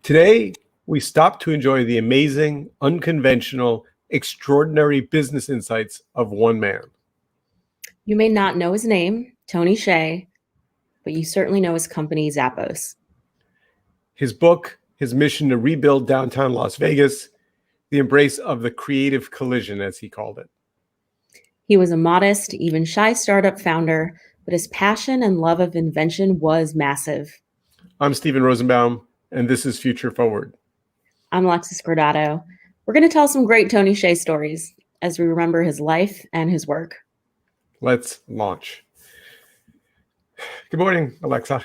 Today, we stop to enjoy the amazing, unconventional, extraordinary business insights of one man. You may not know his name, Tony Shay, but you certainly know his company, Zappos. His book, his mission to rebuild downtown Las Vegas, the embrace of the creative collision, as he called it. He was a modest, even shy startup founder, but his passion and love of invention was massive. I'm Steven Rosenbaum, and this is Future Forward. I'm Alexa Scordato. We're going to tell some great Tony Shay stories as we remember his life and his work. Let's launch. Good morning, Alexa.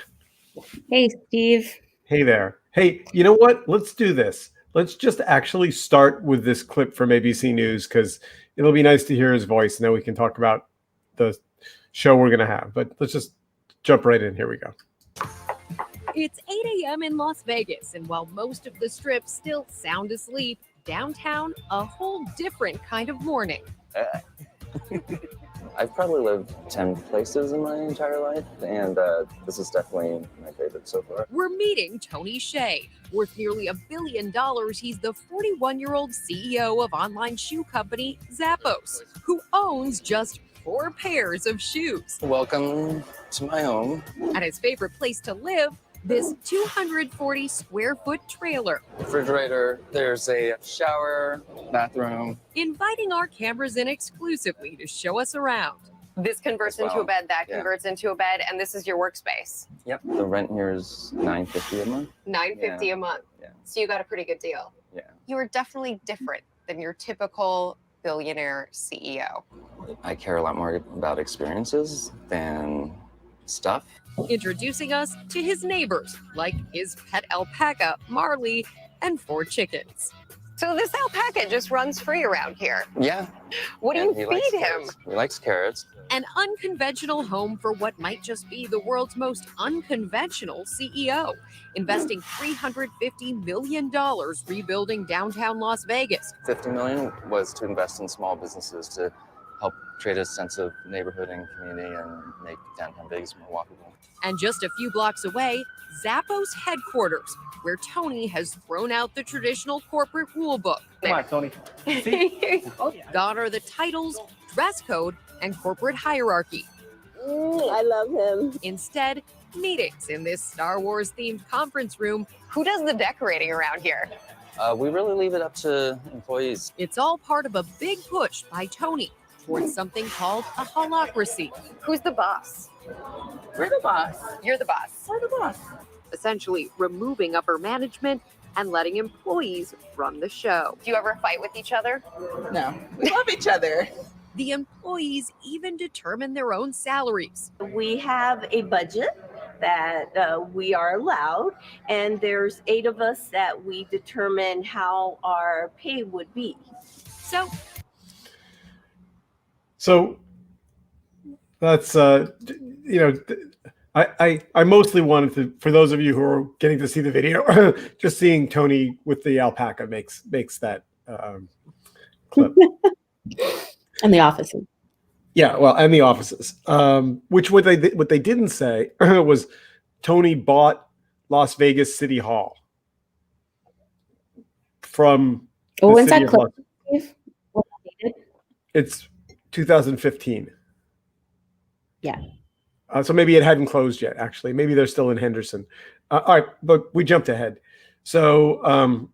Hey, Steve. Hey there. Hey, you know what? Let's do this. Let's just actually start with this clip from ABC News because it'll be nice to hear his voice, and then we can talk about the show we're going to have. But let's just jump right in. Here we go. It's 8 a.m. in Las Vegas, and while most of the Strip still sound asleep, downtown, a whole different kind of morning. I've probably lived 10 places in my entire life, and this is definitely my favorite so far. We're meeting Tony Shay. Worth nearly $1 billion, he's the 41-year-old CEO of online shoe company Zappos, who owns just 4 pairs of shoes. Welcome to my home. At his favorite place to live, this 240 square foot trailer. Refrigerator, there's a shower, bathroom. Inviting our cameras in exclusively to show us around. This converts into a bed, that converts into a bed, and this is your workspace. Yep. The rent here is $950 a month. $950 a month. Yeah. So you got a pretty good deal. Yeah. You are definitely different than your typical billionaire CEO. I care a lot more about experiences than stuff. Introducing us to his neighbors, like his pet alpaca, Marley, and 4 chickens. So this alpaca just runs free around here. Yeah. What do And you he likes feed him? carrots. He likes carrots. An unconventional home for what might just be the world's most unconventional CEO, investing $350 million rebuilding downtown Las Vegas. $50 million was to invest in small businesses to help create a sense of neighborhood and community and make downtown Vegas more walkable. And just a few blocks away, Zappos headquarters, where Tony has thrown out the traditional corporate rule book. Come on, Tony. Gone are the titles, dress code, and corporate hierarchy. I love him. Instead, meetings in this Star Wars-themed conference room. Who does the decorating around here? We really leave it up to employees. It's all part of a big push by Tony towards something called a holacracy. Who's the boss? We're the boss. You're the boss. We're the boss. Essentially removing upper management and letting employees run the show. Do you ever fight with each other? No, we love each other. The employees even determine their own salaries. We have a budget that we are allowed, and there's 8 of us that we determine how our pay would be. So that's, I mostly wanted to, for those of you who are getting to see the video, just seeing Tony with the alpaca makes that clip. And the offices. Yeah, well, and the offices. Which what they didn't say was Tony bought Las Vegas City Hall from. Oh, when's that clip? It's 2015. Yeah. So maybe it hadn't closed yet, actually. Maybe they're still in Henderson. All right, but we jumped ahead. So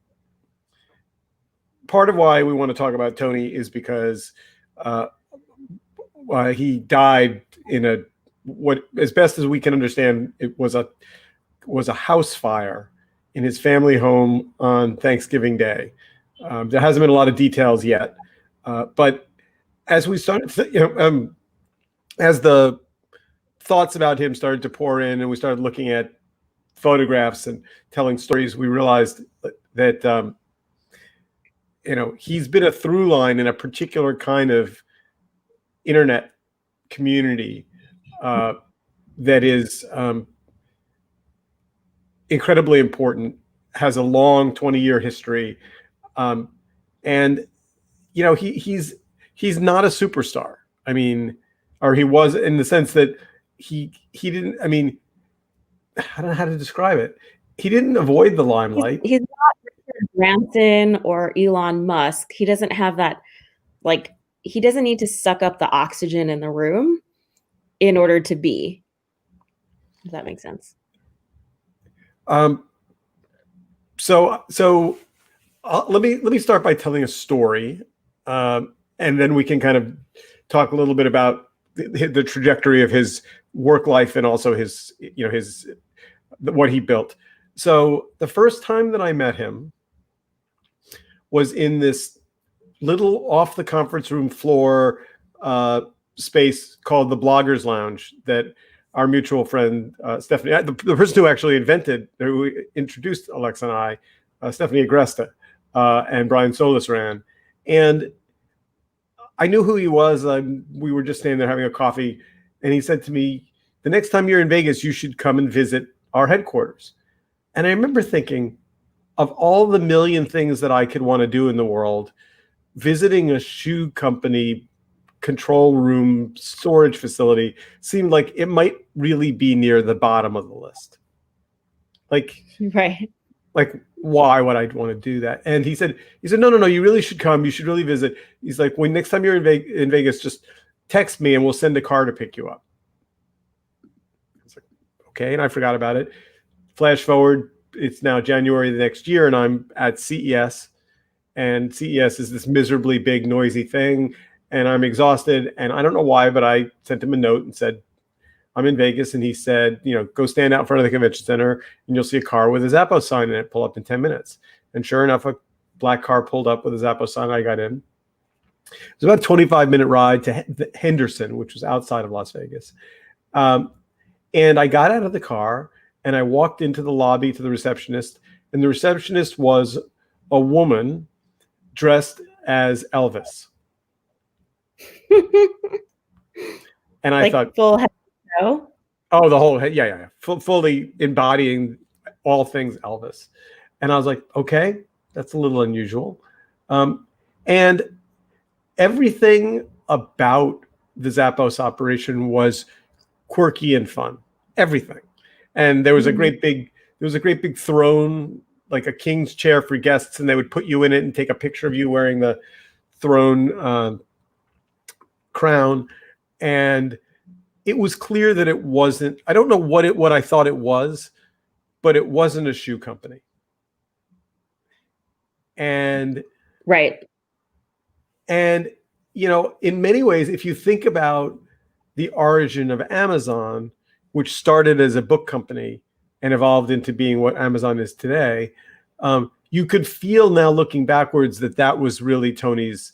part of why we want to talk about Tony is because he died in what, as best as we can understand, it was a house fire in his family home on Thanksgiving Day. There hasn't been a lot of details yet, but as we started, as the thoughts about him started to pour in, and we started looking at photographs and telling stories, we realized that he's been a through line in a particular kind of internet community that is incredibly important, has a long 20-year history, and he's not a superstar. I mean, or he was, in the sense that he didn't. I mean, I don't know how to describe it. he didn't avoid the He's, limelight. he's not Richard Branson or Elon Musk. He doesn't have that, like, he doesn't need to suck up the oxygen in the room in order to be. Does that make sense? So let me start by telling a story, and then we can kind of talk a little bit about the trajectory of his work life and also his what he built. So the first time that I met him was in this little off the conference room floor space called the Bloggers Lounge that our mutual friend Stephanie, the person who introduced Alexa and I, Stephanie Agresta and Brian Solis ran. And I knew who he was. We were just standing there having a coffee, and he said to me, "The next time you're in Vegas, you should come and visit our headquarters." And I remember thinking, of all the million things that I could want to do in the world, visiting a shoe company control room storage facility seemed like it might really be near the bottom of the list. Like, Right. like, why would I want to do that? And he said, no, you really should come. You should really visit. He's like, when next time you're in Vegas, just text me and we'll send a car to pick you up. I was like, okay. And I forgot about it. Flash forward, it's now January the next year, and I'm at CES. And CES is this miserably big, noisy thing. And I'm exhausted. And I don't know why, but I sent him a note and said, I'm in Vegas. And he said, go stand out in front of the convention center and you'll see a car with a Zappos sign in it, pull up in 10 minutes. And sure enough, a black car pulled up with a Zappos sign. I got in. It was about a 25-minute ride to Henderson, which was outside of Las Vegas. And I got out of the car and I walked into the lobby to the receptionist. And the receptionist was a woman dressed as Elvis. And I thought, full head to toe? Oh, the whole head, yeah. Fully embodying all things Elvis. And I was like, okay, that's a little unusual. And everything about the Zappos operation was quirky and fun. Everything. And there was a great big throne, like a king's chair for guests, and they would put you in it and take a picture of you wearing the throne crown. And it was clear that it wasn't, I don't know what I thought it was, but it wasn't a shoe company. And right. And in many ways, if you think about the origin of Amazon, which started as a book company and evolved into being what Amazon is today, you could feel now looking backwards that was really Tony's,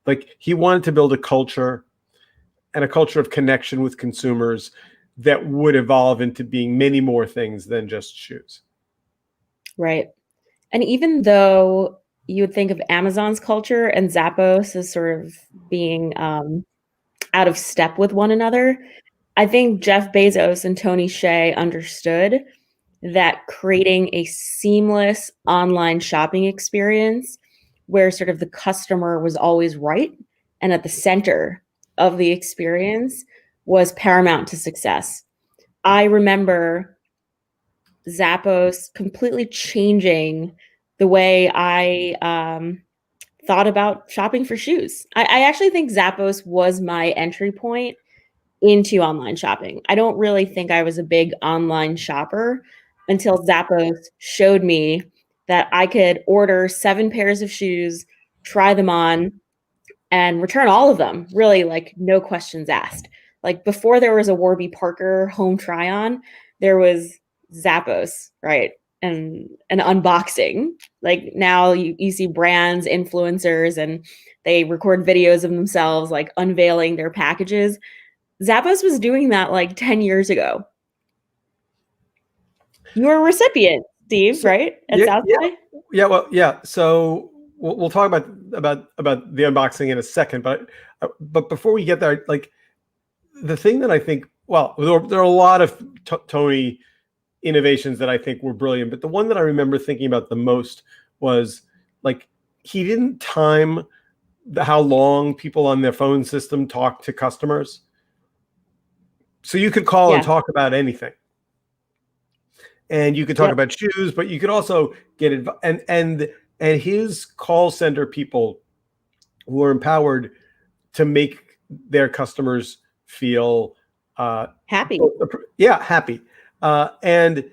like, he wanted to build a culture and a culture of connection with consumers that would evolve into being many more things than just shoes. Right. And even though you would think of Amazon's culture and Zappos as sort of being out of step with one another, I think Jeff Bezos and Tony Shay understood that creating a seamless online shopping experience where sort of the customer was always right and at the center of the experience was paramount to success. I remember Zappos completely changing the way I thought about shopping for shoes. I actually think Zappos was my entry point into online shopping. I don't really think I was a big online shopper until Zappos showed me that I could order 7 pairs of shoes, try them on, and return all of them, really, like, no questions asked. Like, before there was a Warby Parker home try-on, there was Zappos, right? And an unboxing. Like, now you see brands, influencers, and they record videos of themselves, like, unveiling their packages. Zappos was doing that like 10 years ago. You were a recipient, Steve, right? At South by? Yeah. So we'll talk about the unboxing in a second, but before we get there, like, the thing that I think, well, there are a lot of Tony innovations that I think were brilliant, but the one that I remember thinking about the most was, like, he didn't time how long people on their phone system talk to customers. So you could call and talk about anything. and you could talk Yep. about shoes, but you could also get and his call center people were empowered to make their customers feel Happy. happy. And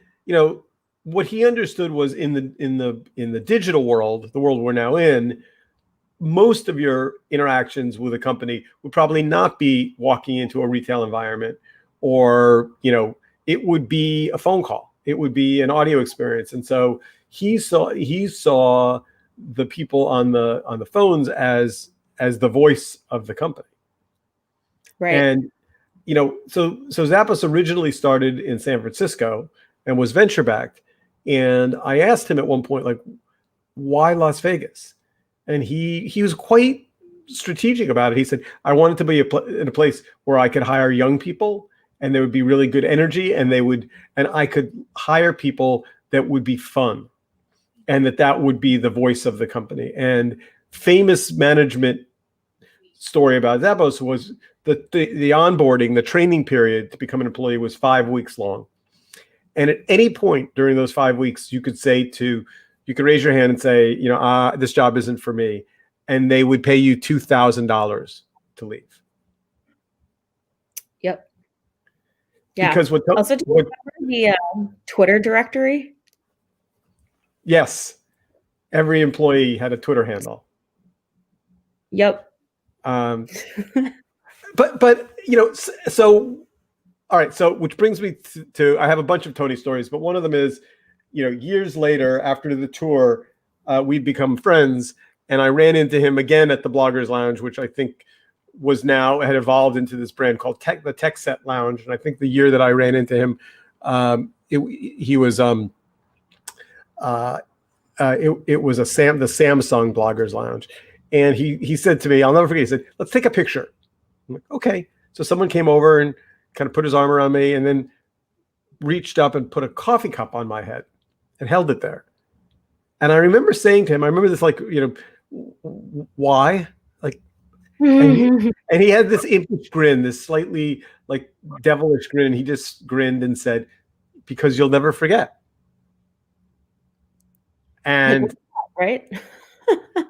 what he understood was in the digital world, the world we're now in, most of your interactions with a company would probably not be walking into a retail environment, or it would be a phone call, it would be an audio experience. And so he saw the people on the phones as the voice of the company. Right. And so Zappos originally started in San Francisco and was venture backed. And I asked him at one point, like, why Las Vegas? And he was quite strategic about it. He said, I wanted to be in a place where I could hire young people, and there would be really good energy, and I could hire people that would be fun, and that would be the voice of the company. And famous management story about Zappos was the onboarding, the training period to become an employee was 5 weeks long. And at any point during those 5 weeks, you could raise your hand and say, this job isn't for me. And they would pay you $2,000 to leave. Yep. Yeah. Because also, do you remember the Twitter directory? Yes. Every employee had a Twitter handle. Yep. But so all right. So which brings me to I have a bunch of Tony stories, but one of them is, years later after the tour, we'd become friends, and I ran into him again at the Bloggers Lounge, which I think had evolved into this brand called the Tech Set Lounge. And I think the year that I ran into him, it was the Samsung Bloggers Lounge. And he said to me, I'll never forget, he said, let's take a picture. I'm like, okay. So someone came over and kind of put his arm around me and then reached up and put a coffee cup on my head and held it there. And I remember saying to him, I remember this, like, why? Like, and he had this impish grin, this slightly like devilish grin. He just grinned and said, because you'll never forget. And right.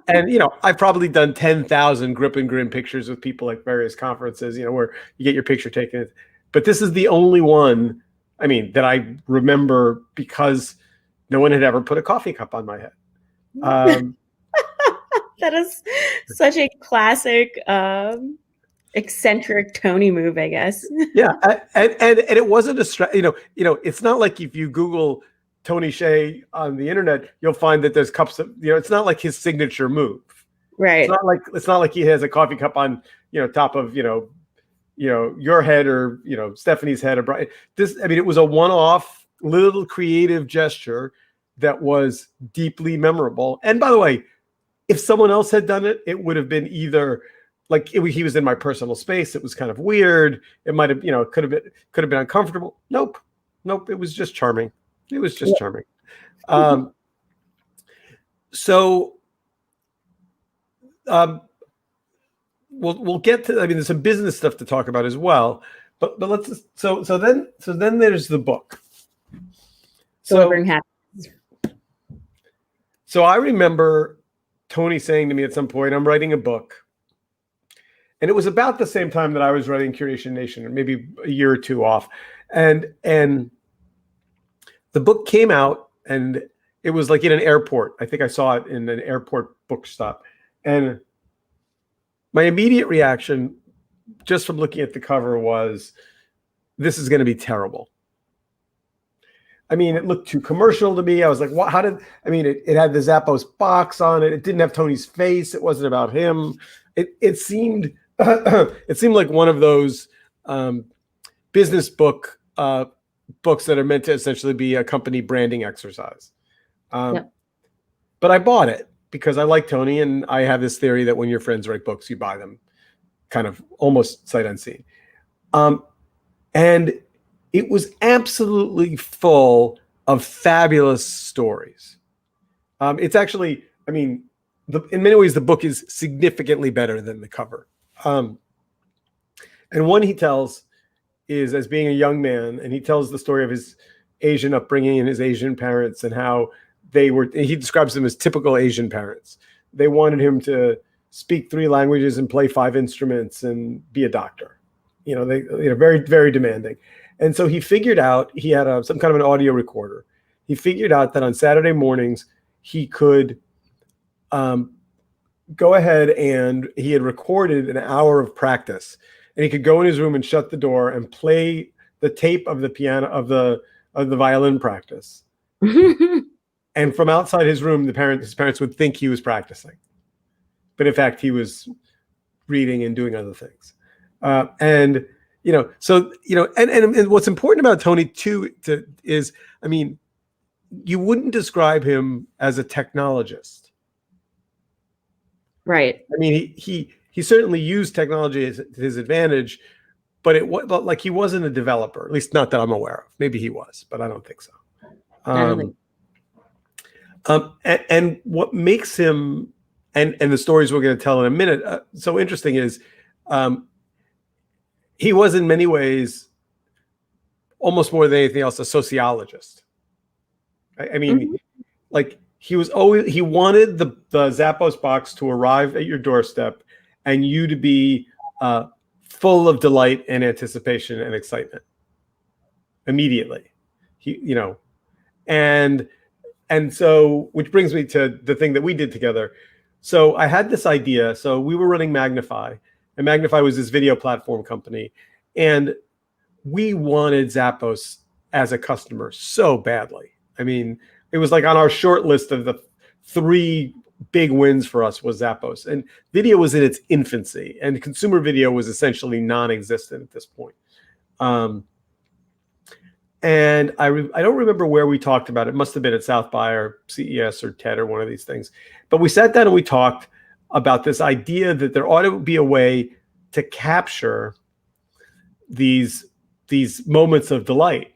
And I've probably done 10,000 grip and grin pictures with people at various conferences, where you get your picture taken. But this is the only one, that I remember, because no one had ever put a coffee cup on my head. That is such a classic, eccentric Tony move, I guess. Yeah, and it wasn't it's not like if you Google Tony Shay on the internet, you'll find that there's cups of, it's not like his signature move. Right. It's not like he has a coffee cup on, top of, your head, or, Stephanie's head, or Brian. It was a one-off little creative gesture that was deeply memorable. And by the way, if someone else had done it, it would have been either like he was in my personal space. It was kind of weird. It might have, could have been uncomfortable. Nope. It was just charming. It was just charming. We'll get to. There's some business stuff to talk about as well. But let's. So then there's the book. Delivering happiness. So I remember Tony saying to me at some point, "I'm writing a book," and it was about the same time that I was writing Curation Nation, or maybe a year or two off, and the book came out, and it was like in an airport. I think I saw it in an airport bookstop. And my immediate reaction, just from looking at the cover, was, this is going to be terrible. It looked too commercial to me. I was like, what? How did, it had the Zappos box on it. It didn't have Tony's face. It wasn't about him. It seemed, it seemed like one of those business books that are meant to essentially be a company branding exercise. But I bought it because I like Tony, and I have this theory that when your friends write books, you buy them kind of almost sight unseen. And it was absolutely full of fabulous stories. It's actually, in many ways, the book is significantly better than the cover. And one he tells is as being a young man, and he tells the story of his Asian upbringing and his Asian parents and how he describes them as typical Asian parents. They wanted him to speak 3 languages and play 5 instruments and be a doctor. Very, very demanding. And so he figured out, he had some kind of an audio recorder. He figured out that on Saturday mornings, he could go ahead, and he had recorded an hour of practice, and he could go in his room and shut the door and play the tape of the piano of the violin practice. And from outside his room, his parents would think he was practicing, but in fact he was reading and doing other things. And what's important about Tony too is, I mean, you wouldn't describe him as a technologist. Right. I mean, he certainly used technology to his advantage, but he wasn't a developer, at least not that I'm aware of. Maybe he was, but I don't think so. And what makes him, and the stories we're going to tell in a minute, so interesting is he was in many ways, almost more than anything else, a sociologist. I mean, like he wanted the Zappos box to arrive at your doorstep and you to be full of delight and anticipation and excitement immediately. And so, which brings me to the thing that we did together. So I had this idea. So we were running Magnify, and Magnify was this video platform company. And we wanted Zappos as a customer so badly. I mean, it was like on our short list of the 3 big wins for us was Zappos. And video was in its infancy, and consumer video was essentially non-existent at this point. And I don't remember where we talked about it. It must have been at South by or CES or TED or one of these things. But we sat down and we talked about this idea that there ought to be a way to capture these moments of delight.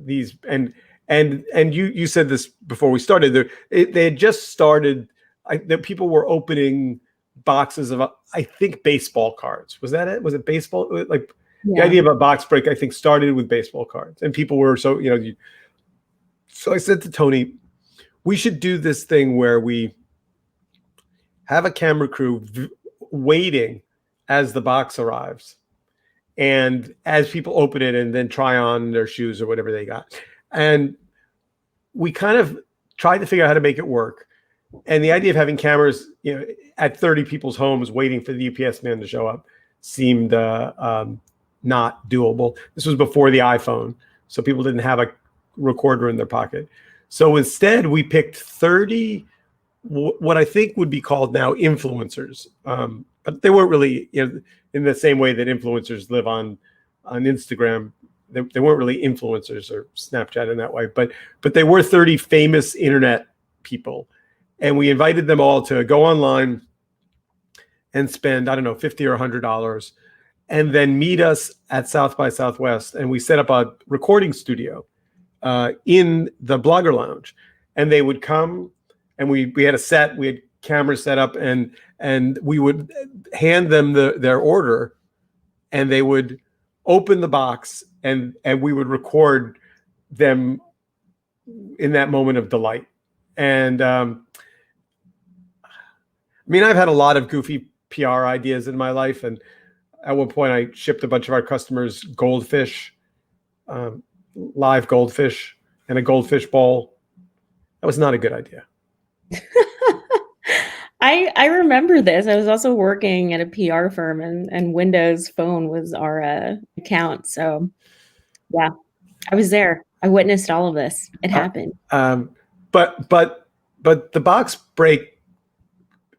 And you said this before we started. They had just started. That people were opening boxes of, I think, baseball cards. Was that it? Was it baseball? Like. Yeah. The idea of a box break, I think, started with baseball cards, and people were so I said to Tony, we should do this thing where we have a camera crew waiting as the box arrives, and as people open it and then try on their shoes or whatever they got. And we kind of tried to figure out how to make it work. And the idea of having cameras, at 30 people's homes waiting for the UPS man to show up seemed not doable. This was before the iPhone, so people didn't have a recorder in their pocket. So instead, we picked 30, what I think would be called now influencers, but they weren't really, in the same way that influencers live on Instagram. They weren't really influencers or Snapchat in that way, but they were 30 famous internet people, and we invited them all to go online and spend, I don't know, $50 or $100. And then meet us at South by Southwest, and we set up a recording studio in the Blogger Lounge. And they would come, and we had a set, we had cameras set up, and we would hand them their order, and they would open the box, and we would record them in that moment of delight. And I mean, I've had a lot of goofy PR ideas in my life, and at one point, I shipped a bunch of our customers goldfish, live goldfish, and a goldfish bowl. That was not a good idea. I remember this. I was also working at a PR firm, and Windows Phone was our account. So, yeah, I was there. I witnessed all of this. It happened. But the box break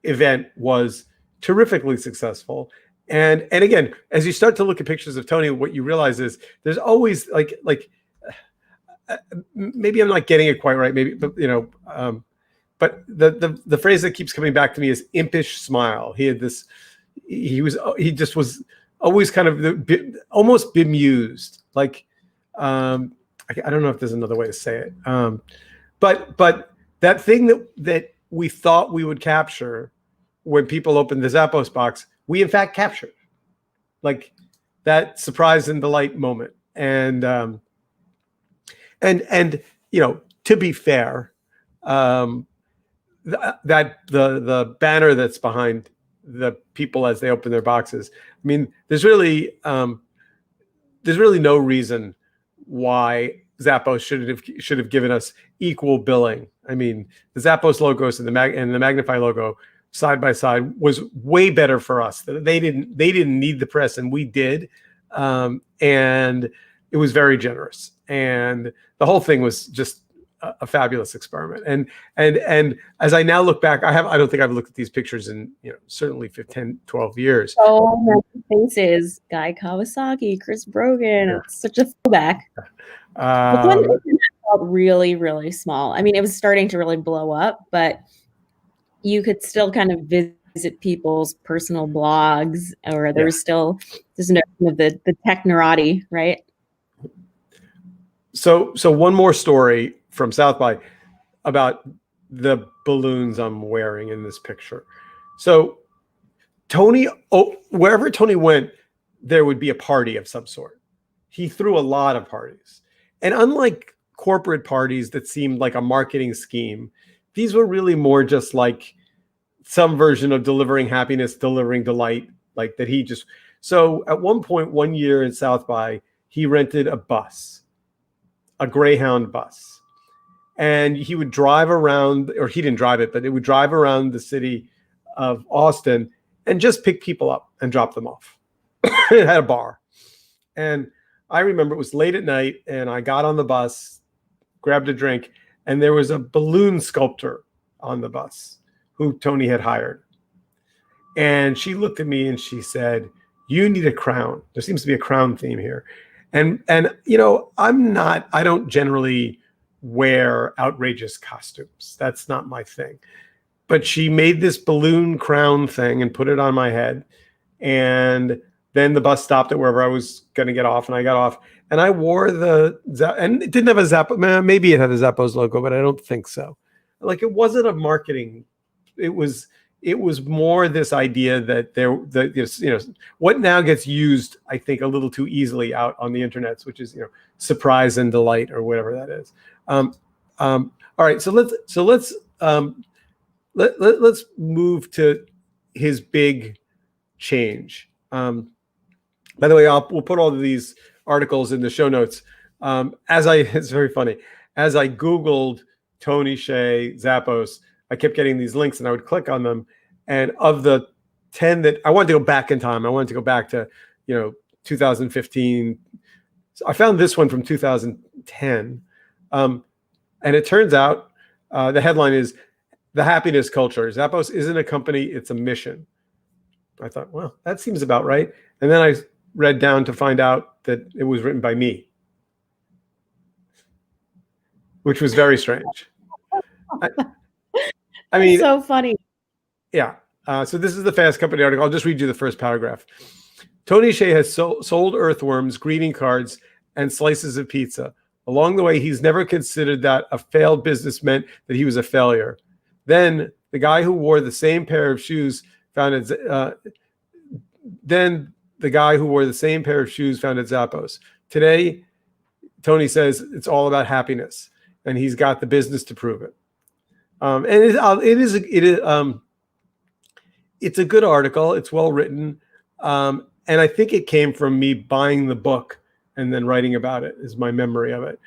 event was terrifically successful. And again, as you start to look at pictures of Tony, what you realize is there's always like maybe I'm not getting it quite right, maybe, but but the phrase that keeps coming back to me is impish smile. He just was always kind of almost bemused. Like I don't know if there's another way to say it. But that thing that we thought we would capture when people opened the Zappos box, we in fact captured, like that surprise and delight moment. And and to be fair, that the banner that's behind the people as they open their boxes. I mean, there's really no reason why Zappos should have given us equal billing. I mean, the Zappos logos and the Magnify logo side by side was way better for us. They didn't need the press, and we did, and it was very generous. And the whole thing was just a fabulous experiment. And as I now look back, I don't think I've looked at these pictures in certainly 10, 12 years. So many faces: Guy Kawasaki, Chris Brogan. Yeah. It's such a throwback. But when the internet felt really, really small. I mean, it was starting to really blow up, but you could still kind of visit people's personal blogs, or there was still this notion of the technorati, right? So one more story from South by about the balloons I'm wearing in this picture. So wherever Tony went, there would be a party of some sort. He threw a lot of parties. And unlike corporate parties that seemed like a marketing scheme, these were really more just like some version of delivering happiness, delivering delight, like that he just. So at one point, one year in South by, he rented a bus, a Greyhound bus. And he would drive around, or he didn't drive it, but it would drive around the city of Austin and just pick people up and drop them off. It had a bar. And I remember it was late at night, and I got on the bus, grabbed a drink, and there was a balloon sculptor on the bus who Tony had hired. And she looked at me and she said, "You need a crown. There seems to be a crown theme here." And I don't generally wear outrageous costumes. That's not my thing. But she made this balloon crown thing and put it on my head. And then the bus stopped at wherever I was going to get off, and I got off. And I wore and it didn't have a Zappos. Maybe it had a Zappos logo, but I don't think so. Like, it wasn't a marketing. It was more this idea that what now gets used, I think, a little too easily out on the internet, which is surprise and delight, or whatever that is. All right, so let's move to his big change. By the way, we'll put all of these articles in the show notes. It's very funny. As I Googled Tony Shay Zappos, I kept getting these links, and I would click on them. And of the 10 that I wanted to go back in time, I wanted to go back to 2015. So I found this one from 2010, and it turns out the headline is "The Happiness Culture. Zappos isn't a company; it's a mission." I thought, well, that seems about right. And then I read down to find out that it was written by me, which was very strange. I mean, so funny. Yeah. So this is the Fast Company article. I'll just read you the first paragraph. Tony Shay has sold earthworms, greeting cards, and slices of pizza. Along the way, he's never considered that a failed business meant that he was a failure. Then the guy who wore the same pair of shoes found at Zappos. Today, Tony says it's all about happiness, and he's got the business to prove it. It's a good article. It's well written. And I think it came from me buying the book and then writing about it, is my memory of it.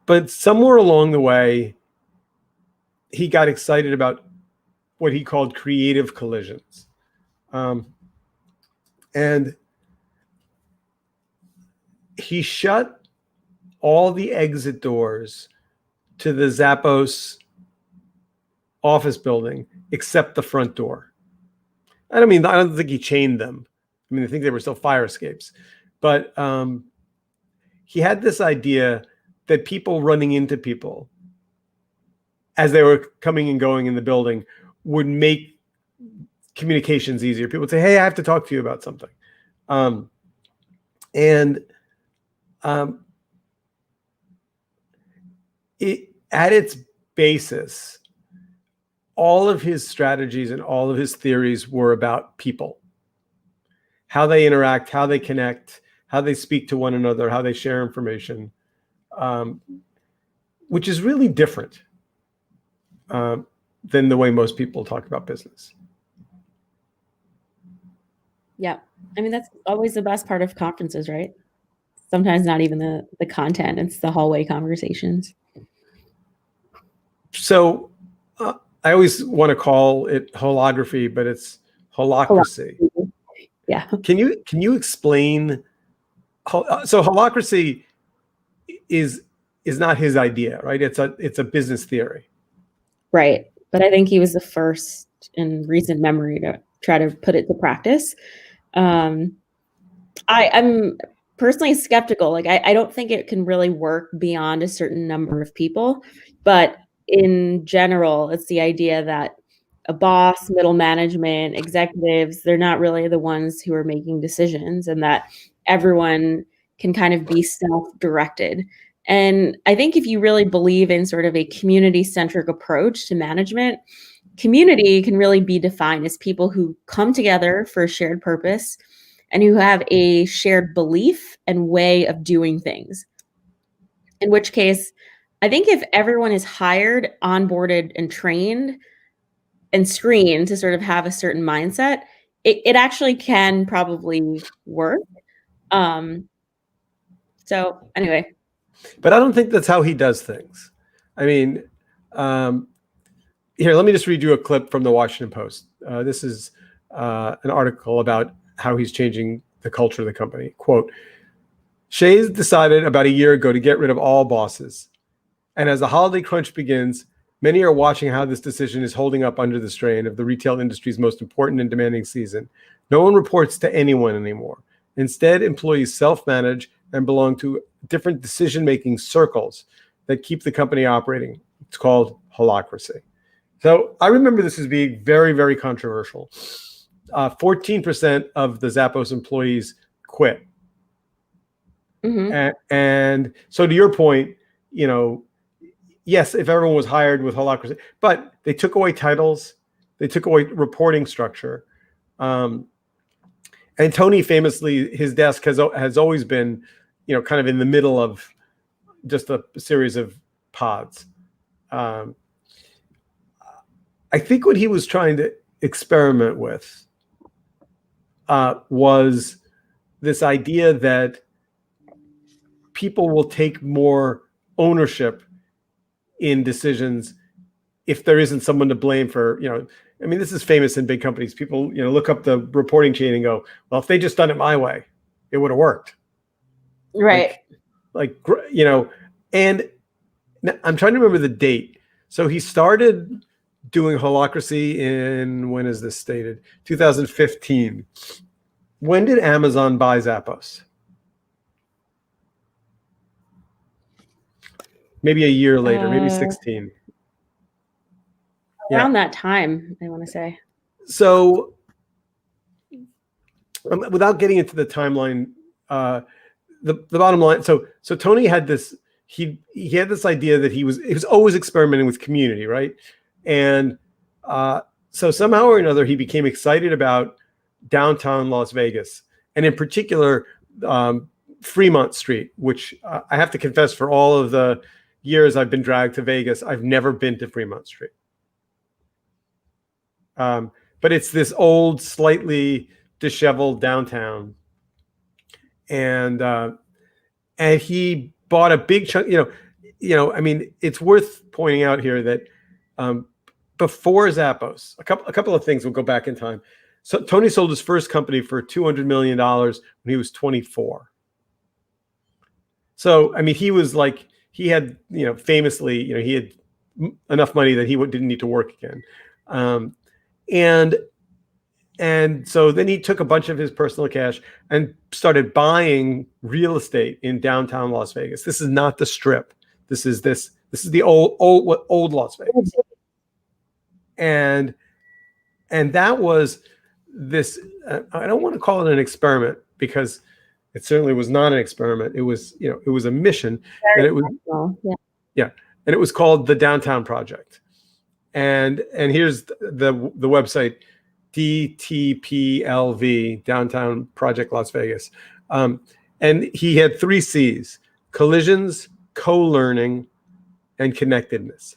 But somewhere along the way, he got excited about what he called creative collisions. And he shut all the exit doors to the Zappos office building except the front door. I don't think he chained them. I think they were still fire escapes. But he had this idea that people running into people as they were coming and going in the building would make communications easier. People would say, "Hey, I have to talk to you about something." At its basis, all of his strategies and all of his theories were about people, how they interact, how they connect, how they speak to one another, how they share information, which is really different than the way most people talk about business. Yeah. I mean, that's always the best part of conferences, right? Sometimes not even the content, it's the hallway conversations. So I always want to call it holography, but it's holacracy. Yeah. Can you explain? So holacracy is not his idea, right? It's a business theory. Right. But I think he was the first in recent memory to try to put it to practice. I'm personally skeptical. Like, I don't think it can really work beyond a certain number of people. But in general, it's the idea that a boss, middle management, executives, they're not really the ones who are making decisions, and that everyone can kind of be self-directed. And I think if you really believe in sort of a community-centric approach to management, community can really be defined as people who come together for a shared purpose and who have a shared belief and way of doing things. In which case, I think if everyone is hired, onboarded, and trained and screened to sort of have a certain mindset, it actually can probably work. So anyway. But I don't think that's how he does things. I mean, here, let me just read you a clip from the Washington Post. This is an article about how he's changing the culture of the company. Quote, Hsieh decided about a year ago to get rid of all bosses. And as the holiday crunch begins, many are watching how this decision is holding up under the strain of the retail industry's most important and demanding season. No one reports to anyone anymore. Instead, employees self-manage and belong to different decision-making circles that keep the company operating. It's called holacracy. So I remember this as being very, very controversial. 14% of the Zappos employees quit. Mm-hmm. And so to your point, yes, if everyone was hired with holacracy, but they took away titles, they took away reporting structure. And Tony famously, his desk has always been, kind of in the middle of just a series of pods. I think what he was trying to experiment with was this idea that people will take more ownership in decisions if there isn't someone to blame for, I mean, this is famous in big companies. People, look up the reporting chain and go, well, if they just done it my way, it would have worked. Right. And I'm trying to remember the date. So he started doing holacracy in, when is this stated? 2015. When did Amazon buy Zappos? Maybe a year later, maybe 16. Around that time, I want to say. So without getting into the timeline, the bottom line, so Tony had this, he had this idea that he was always experimenting with community, right? And so somehow or another, he became excited about downtown Las Vegas, and in particular, Fremont Street, which I have to confess, for all of the years I've been dragged to Vegas, I've never been to Fremont Street. But it's this old, slightly disheveled downtown, and he bought a big chunk. I mean, it's worth pointing out here that before Zappos, a couple of things will go back in time. So Tony sold his first company for $200 million when he was 24. So I mean, he was like, he had, famously, he had enough money that he didn't need to work again. And so then he took a bunch of his personal cash and started buying real estate in downtown Las Vegas. This is not the Strip. This is the old Las Vegas. And that was this, I don't want to call it an experiment, because it certainly was not an experiment. It was, it was a mission. And it was, and it was called the Downtown Project. And here's the website, DTPLV, Downtown Project Las Vegas. And he had 3 C's: collisions, co-learning, and connectedness.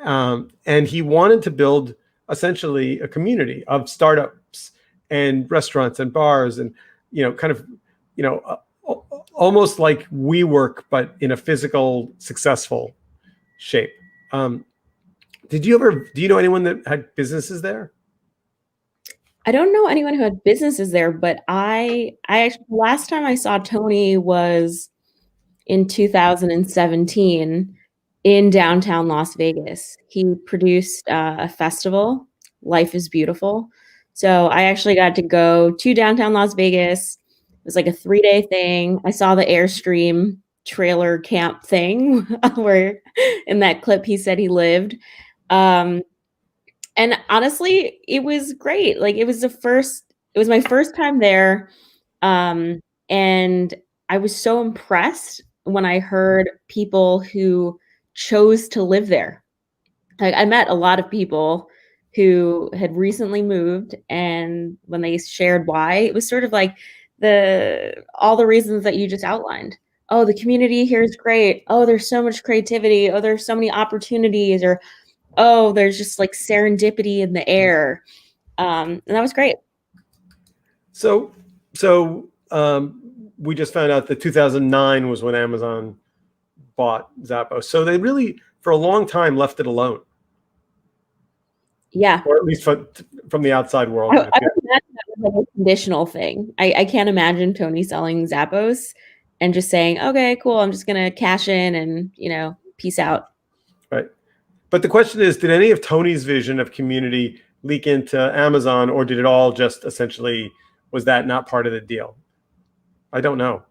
And he wanted to build essentially a community of startups and restaurants and bars, and kind of almost like WeWork, but in a physical, successful shape. Do you know anyone that had businesses there? I don't know anyone who had businesses there, but I actually, last time I saw Tony was in 2017 in downtown Las Vegas. He produced a festival, Life is Beautiful. So I actually got to go to downtown Las Vegas. It was like a 3-day thing. I saw the Airstream trailer camp thing where in that clip he said he lived. And honestly, it was great. Like it was my first time there. And I was so impressed when I heard people who chose to live there. Like I met a lot of people who had recently moved, and when they shared why, it was sort of like all the reasons that you just outlined. Oh, the community here is great. Oh, there's so much creativity. Oh, there's so many opportunities, or oh, there's just like serendipity in the air. And that was great. So we just found out that 2009 was when Amazon bought Zappos. So they really, for a long time, left it alone. Yeah. Or at least from the outside world. I would imagine that was like a conditional thing. I can't imagine Tony selling Zappos and just saying, okay, cool, I'm just going to cash in and, peace out. Right. But the question is, did any of Tony's vision of community leak into Amazon, or did it all just essentially, was that not part of the deal? I don't know.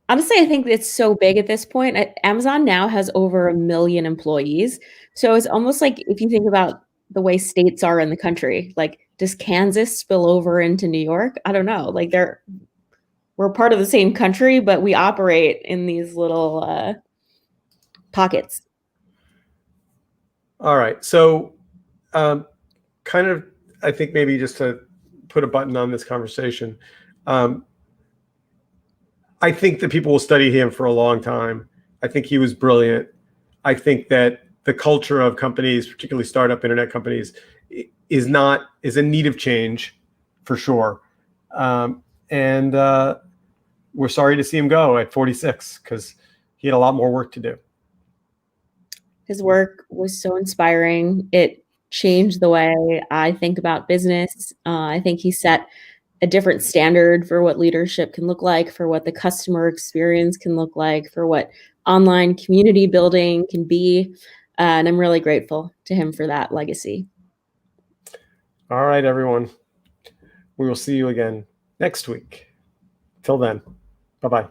Honestly, I think it's so big at this point. Amazon now has over 1 million employees. So it's almost like if you think about the way states are in the country, like does Kansas spill over into New York? I don't know. Like we're part of the same country, but we operate in these little pockets. All right. So kind of, I think maybe just to put a button on this conversation, I think that people will study him for a long time. I think he was brilliant. I think that the culture of companies, particularly startup internet companies, is in need of change, for sure. And we're sorry to see him go at 46 because he had a lot more work to do. His work was so inspiring. It changed the way I think about business. I think he set a different standard for what leadership can look like, for what the customer experience can look like, for what online community building can be. And I'm really grateful to him for that legacy. All right, everyone. We will see you again next week. Till then, bye-bye.